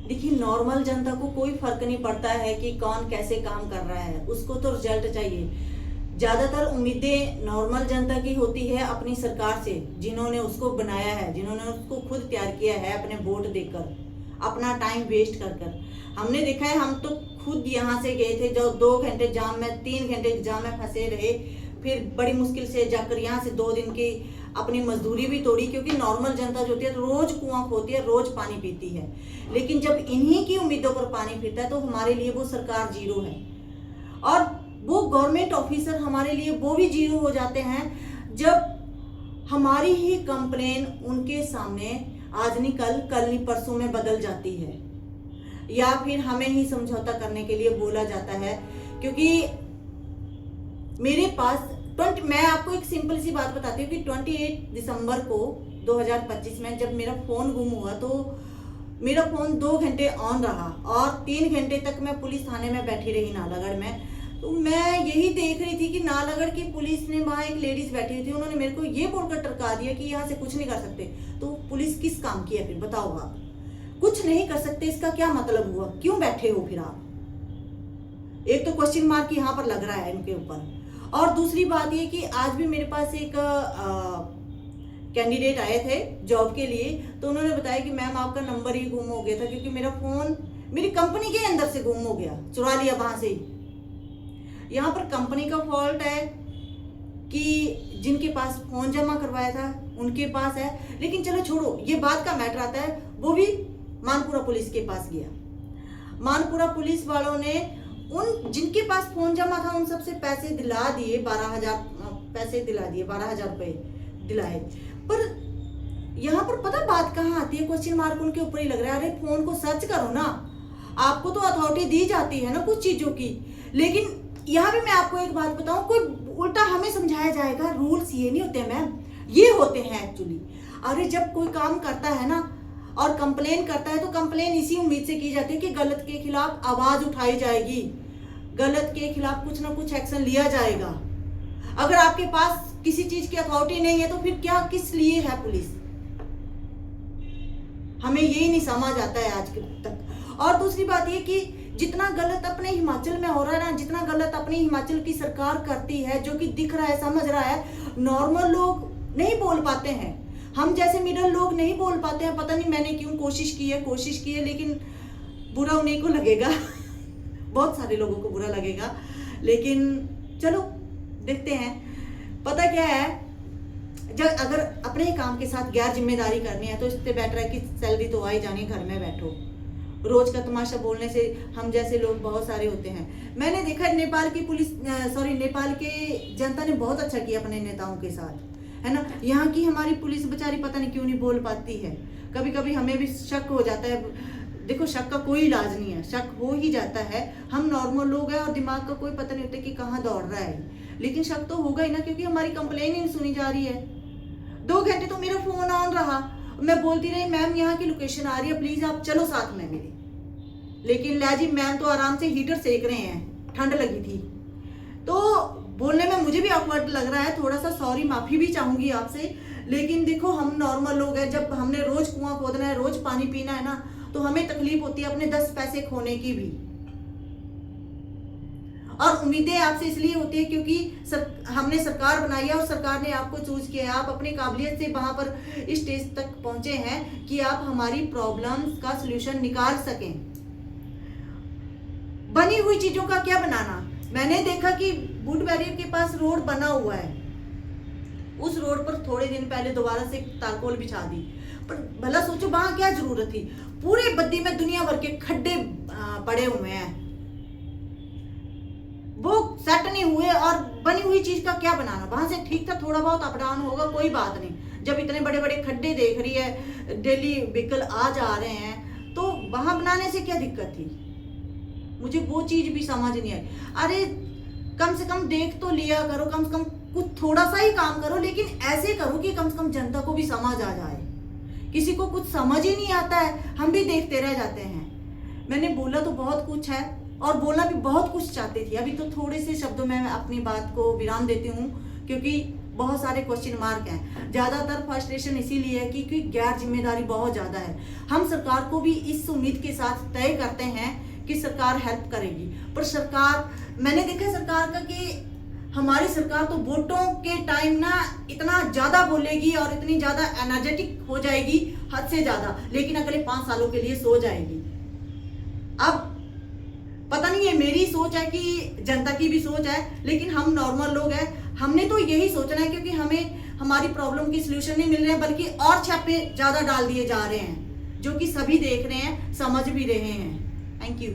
देखिए, नॉर्मल जनता को कोई फर्क नहीं पड़ता है कि कौन कैसे काम कर रहा है, उसको तो रिजल्ट चाहिए। ज्यादातर उम्मीदें नॉर्मल जनता की होती है अपनी सरकार से, जिन्होंने उसको बनाया है, जिन्होंने उसको खुद तैयार किया है अपने वोट देकर, अपना टाइम वेस्ट कर कर। हमने देखा है, हम तो खुद यहाँ से गए थे, जो 2 घंटे जाम में, 3 घंटे एग्जाम में फंसे रहे, फिर बड़ी मुश्किल से जाकर यहाँ से 2 दिन की अपनी मजदूरी भी तोड़ी, क्योंकि नॉर्मल जनता जो होती है रोज कुआं खोती है, रोज पानी पीती है। लेकिन जब इन्हीं की उम्मीदों पर पानी फिरता है तो हमारे लिए वो सरकार जीरो है, और वो गवर्नमेंट ऑफिसर हमारे लिए वो भी जीरो हो जाते हैं जब हमारी ही कंप्लेन उनके सामने आज नहीं कल, कल नहीं परसों में बदल जाती है, या फिर हमें ही समझौता करने के लिए बोला जाता है। क्योंकि मेरे पास मैं आपको एक सिंपल सी बात बताती हूँ कि 28 दिसंबर को 2025 में जब मेरा फोन गुम हुआ तो मेरा फोन 2 घंटे ऑन रहा और 3 घंटे तक मैं पुलिस थाने में बैठी रही नालागढ़ में। तो मैं यही देख रही थी कि नालागढ़ की पुलिस ने, वहां एक लेडीज बैठी हुई थी, उन्होंने मेरे को ये बोलकर टरका दिया कि यहाँ से कुछ नहीं कर सकते। तो पुलिस किस काम की है फिर, बताओ आप? कुछ नहीं कर सकते इसका क्या मतलब हुआ? क्यों बैठे हो फिर आप? एक तो क्वेश्चन मार्क यहाँ पर लग रहा है इनके ऊपर। और दूसरी बात ये कि आज भी मेरे पास एक कैंडिडेट आए थे जॉब के लिए, तो उन्होंने बताया कि मैम आपका नंबर ही गुम हो गया था, क्योंकि मेरा फोन मेरी कंपनी के अंदर से गुम हो गया, चुरा लिया वहां से ही। यहाँ पर कंपनी का फॉल्ट है कि जिनके पास फोन जमा करवाया था उनके पास है, लेकिन चलो छोड़ो, ये बात का मैटर आता है। वो भी मानपुरा पुलिस के पास गया, मानपुरा पुलिस वालों ने उन जिनके पास फोन जमा था उन सबसे पैसे दिला दिए, 12,000 पैसे दिला दिए, 12,000 रुपए दिलाए। पर यहाँ पर पता बात कहाँ आती है, क्वेश्चन मार्क उनके ऊपर ही लग रहा है। अरे फोन को सर्च करो ना, आपको तो अथॉरिटी दी जाती है ना कुछ चीजों की। लेकिन यहाँ भी मैं आपको एक बात बताऊं, कोई उल्टा हमें समझाया जाएगा रूल्स ये नहीं होते मैम, ये होते हैं एक्चुअली। अरे जब कोई काम करता है ना और कंप्लेन करता है तो कंप्लेन इसी उम्मीद से की जाती है कि गलत के खिलाफ आवाज उठाई जाएगी, गलत के खिलाफ कुछ ना कुछ एक्शन लिया जाएगा। अगर आपके पास किसी चीज की अथॉरिटी नहीं है तो फिर क्या, किस लिए है पुलिस? हमें यही नहीं समझ आता है आज तक। और दूसरी बात ये कि जितना गलत अपने हिमाचल में हो रहा है ना, जितना गलत अपनी हिमाचल की सरकार करती है, जो कि दिख रहा है, समझ रहा है, नॉर्मल लोग नहीं बोल पाते हैं, हम जैसे मिडिल लोग नहीं बोल पाते हैं। पता नहीं मैंने क्यों कोशिश की है, लेकिन बुरा उन्हीं को लगेगा बहुत सारे लोगों को बुरा लगेगा, लेकिन चलो देखते हैं। पता क्या है, जब अगर अपने ही काम के साथ गैर जिम्मेदारी करनी है तो इससे बेटर है कि सैलरी तो आई जानी, घर में बैठो। रोज का तमाशा बोलने से हम जैसे लोग बहुत सारे होते हैं। मैंने देखा नेपाल की नेपाल के जनता ने बहुत अच्छा किया अपने नेताओं के साथ, है ना। यहाँ की हमारी पुलिस बेचारी पता नहीं क्यों नहीं बोल पाती है। कभी कभी हमें भी शक हो जाता है। देखो, शक का कोई इलाज नहीं है, शक हो ही जाता है। हम नॉर्मल लोग हैं और दिमाग का कोई पता नहीं होता कि कहाँ दौड़ रहा है, लेकिन शक तो होगा ही ना, क्योंकि हमारी कंप्लेन ही नहीं सुनी जा रही है। 2 घंटे तो मेरा फोन ऑन रहा, मैं बोलती रही मैम यहाँ की लोकेशन आ रही है, प्लीज आप चलो साथ में मेरे। लेकिन लाजी मैम तो आराम से हीटर सेक रहे हैं, ठंड लगी थी। तो बोलने में मुझे भी ऑकवर्ड लग रहा है, थोड़ा सा सॉरी, माफी भी चाहूंगी आपसे। लेकिन देखो, हम नॉर्मल लोग हैं, जब हमने रोज कुआं खोदना है, रोज पानी पीना है ना, तो हमें तकलीफ होती है अपने 10 पैसे खोने की भी। और उम्मीदें आपसे इसलिए होती है क्योंकि हमने सरकार बनाई है और सरकार ने आपको चूज किया है। आप अपनी काबिलियत से वहां पर इस स्टेज तक पहुंचे हैं कि आप हमारी प्रॉब्लम्स का सलूशन निकाल सकें। बनी हुई चीजों का क्या बनाना। मैंने देखा कि वुड बैरियर के पास रोड बना हुआ है, उस रोड पर थोड़े दिन पहले दोबारा से तारकोल बिछा दी, पर भला सोचो वहां क्या जरूरत थी। पूरे बद्दी में दुनिया भर के खड्डे पड़े हुए हैं, वो सेट नहीं हुए, और बनी हुई चीज का क्या बनाना। वहां से ठीक था, थोड़ा बहुत अप डाउन होगा, कोई बात नहीं। जब इतने बड़े बड़े खड्डे देख रही है, डेली व्हीकल आ जा रहे हैं, तो वहां बनाने से क्या दिक्कत थी। मुझे वो चीज भी समझ नहीं आई। अरे कम से कम देख तो लिया करो, कम से कम कुछ थोड़ा सा ही काम करो, लेकिन ऐसे करो कि कम से कम जनता को भी समझ आ जाए। किसी को कुछ समझ ही नहीं आता है, हम भी देखते रह जाते हैं। मैंने बोला तो बहुत कुछ है और बोलना भी बहुत कुछ चाहती थी। अभी तो थोड़े से शब्दों में अपनी बात को विराम देती हूँ, क्योंकि बहुत सारे क्वेश्चन मार्क हैं। ज़्यादातर फ्रस्ट्रेशन इसीलिए है क्योंकि गैर जिम्मेदारी बहुत ज़्यादा है। हम सरकार को भी इस उम्मीद के साथ तय करते हैं कि सरकार हेल्प करेगी, पर सरकार, मैंने देखा सरकार का कि हमारी सरकार तो वोटों के टाइम ना इतना ज़्यादा बोलेगी और इतनी ज़्यादा एनर्जेटिक हो जाएगी, हद से ज़्यादा, लेकिन अगले 5 सालों के लिए सो जाएगी। अब पता नहीं है मेरी सोच है कि जनता की भी सोच है, लेकिन हम नॉर्मल लोग हैं, हमने तो यही सोचना है क्योंकि हमें हमारी प्रॉब्लम की सलूशन नहीं मिल रहे हैं, बल्कि और छापे ज़्यादा डाल दिए जा रहे हैं, जो कि सभी देख रहे हैं, समझ भी रहे हैं। Thank you.